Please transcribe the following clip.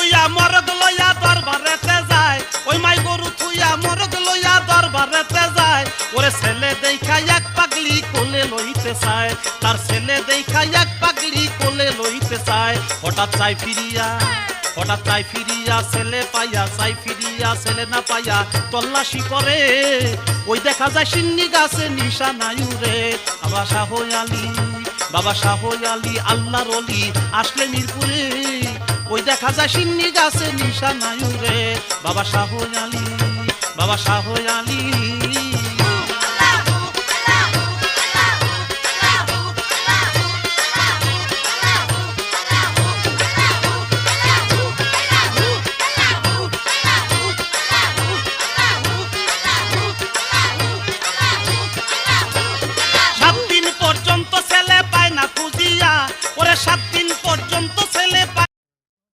থুইয়া মরদ লইয়া দরবারেতে যায়, ওই মাই গরু থুইয়া মরদ লইয়া দরবারেতে যায়। ওরে ছেলে দেখা এক পাগলি কোলে লইতে চায়, তার ছেলে দেখা এক পাগলি কোলে লইতে চায়। হঠাৎ চাই ফিরিয়া, হঠাৎ চাই ফিরিয়া, ছেলে পাইয়া চাই ফিরিয়া, ছেলে না পাইয়া তল্লাশি করে। ওই দেখা যায় সিন্নি গাছে নিশানায়ু রে। বাবা শাহ আলী, বাবা শাহ আলী আল্লাহর ওলি আসলে মিরপুরে। ওই দেখা যায় সিন্নি গাছে নিশানায়ু রে। বাবা শাহ আলী, বাবা শাহ আলী।